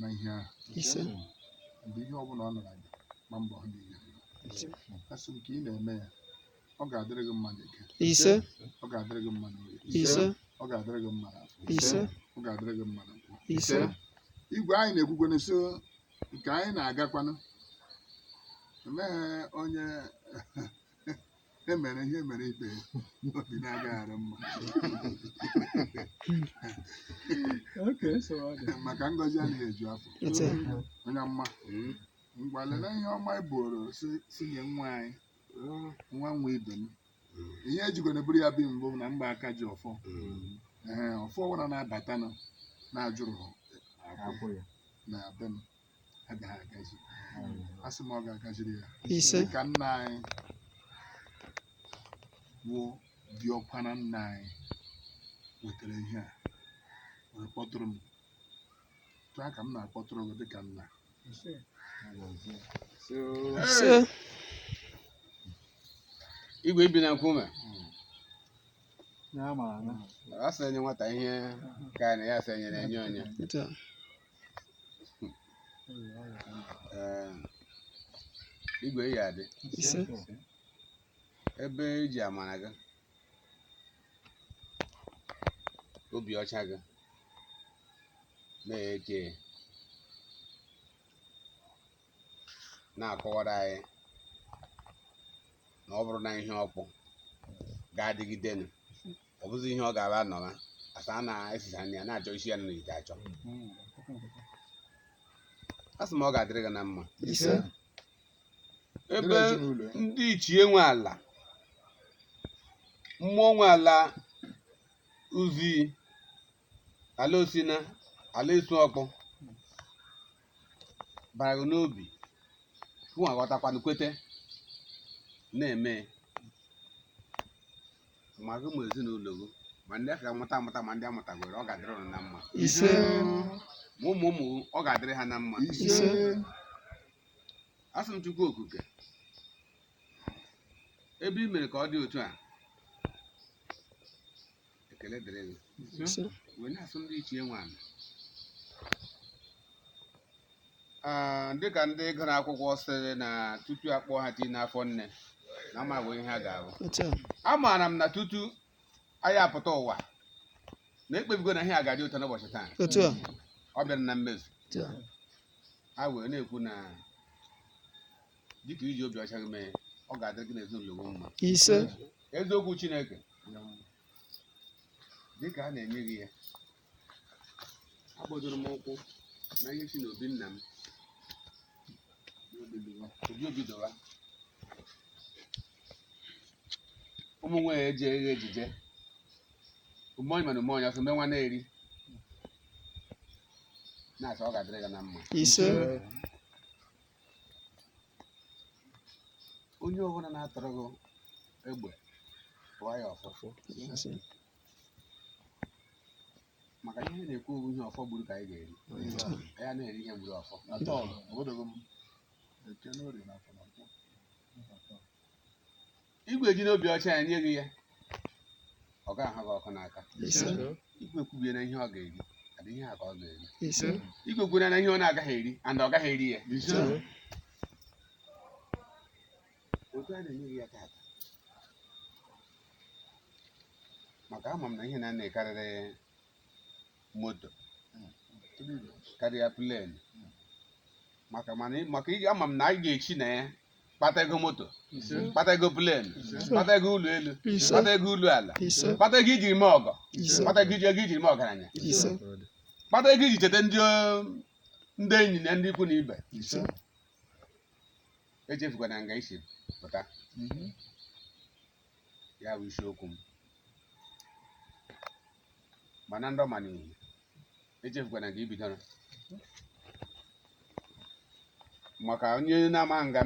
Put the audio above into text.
na ihe ise mgbe ihe ọbụla ọ nara gị ma mbọ ọ dị asị m ka ị na-eme ya ọ ga-adịrị gị mma n'ike ise ọ ga-adịrị gị mma n'oge ise ọ ga-adịrị gị mma n'afọ ise ọ ga-adịrị gị mma n'afọ ise igwe anyị na-ekwukwana so nke anyị na-agakwanụ emeghe onye emere ihe mere ibe obi na-agaghara mma maka ngọzi anaghị eju afọ onye mma ngwalele ihe ọma iboro si nye nwa anyị nwa ibe m ihe ejigona buru ya bi mbụ na mgba aka ji ọfọ ọfọ ọbụla na-abata na-ajụrụ na be m agaghị agazi asị m ọ ga-agaziri ya dịka nna anyị bụ diọkpara nna anyị wetara ihe a were kpọtụrụ m tụọ ka m na-akpọtụrụ gị dịka nna igwe ibi na nkume a sị enye nwata ihe ka na ya sị enyere enye onye igwe ya adị ebe eji amara gị obi ọcha gị na-eke na-akọwara anyị na ọ bụrụ na ihe ọkpụ ga-adịgidenu ọ bụzi ihe ọ ga-aba nọra asa a na-esisa nri ya na-achọ isi ya na ite achọ a sị m ọ ga-adịrị gị na mma ebe ndị ichie nwe ala mmụọ nwe ala uzi ala osina ala esu ọkpụ bara gị n'obi hụ aghọtakwanụ kwete na-eme ma gị ma ezinụlọ gị ma ndị aka amụta amụta ma ndị amụtagoro ọ ga-adịrị ụnụ na mma ma ụmụ ọ ga-adịrị ha na mma asị m Chukwu okike ebe i mere ka ọ dị otu a ekele dịrị gị wee na-asụ ndị ichie nwe ala dịka ndị gụrụ akwụkwọ sịrị na tutu akpọ ha tii n'afọ nne na amaghị ihe ha ga-abụ amaara m na tutu anyị apụta ụwa na ekpebigo na ihe a ga-adị ụtọ n'ụbọchị taa ọ bịara na mmezu a wee na-ekwu na dịka iji obi ọcha gị mee ọ ga-adịrị gị n'ezinụlọ gị mma eziokwu Chineke dịka a na-enye gị ya agbadoro m ụkwụ na ihe si n'obi nna m obi dowa ụmụ nwanyị eji eghe ejije umeonye mana umeonye ọsọ mgbe nwa na-eri na-asọ ọ ga-adịrị gị na mma onye ọbụla na-atọrọ gị egbe pụọ ya ọfọ maka ihe na-ekwu owu ihe ọfọ gburu ka anyị ga-eri ya na-eri ihe gburu ọfọ igwe ji n'obi ọcha ya nye gị ya ọ ga-ahụ gị ọkụ n'aka igwe kwubie na ihe ọ ga-eri adị ihe a ka ọ ga-eri igwe kwubie na ihe ọ na-agaghị eri and ọ gaghị eri ya otu a na-enye gị ya tata maka ama m na ihe na-ana karịrị moto karịa plenu maka ama m na anyị ga-echi na ya kpata ego moto kpata ego plenu kpata ego ụlọ elu kpata ego ụlọ ala kpata ego iji ime ọgọ kpata ego iji ime ọgaranya kpata ego iji cheta ndị enyi na ndị ikwu na ibe echefukwana nga isi pụta ya bụ isiokwu m mana ndọ mana ihe echefukwana nga ibidoro maka onye na-ama nga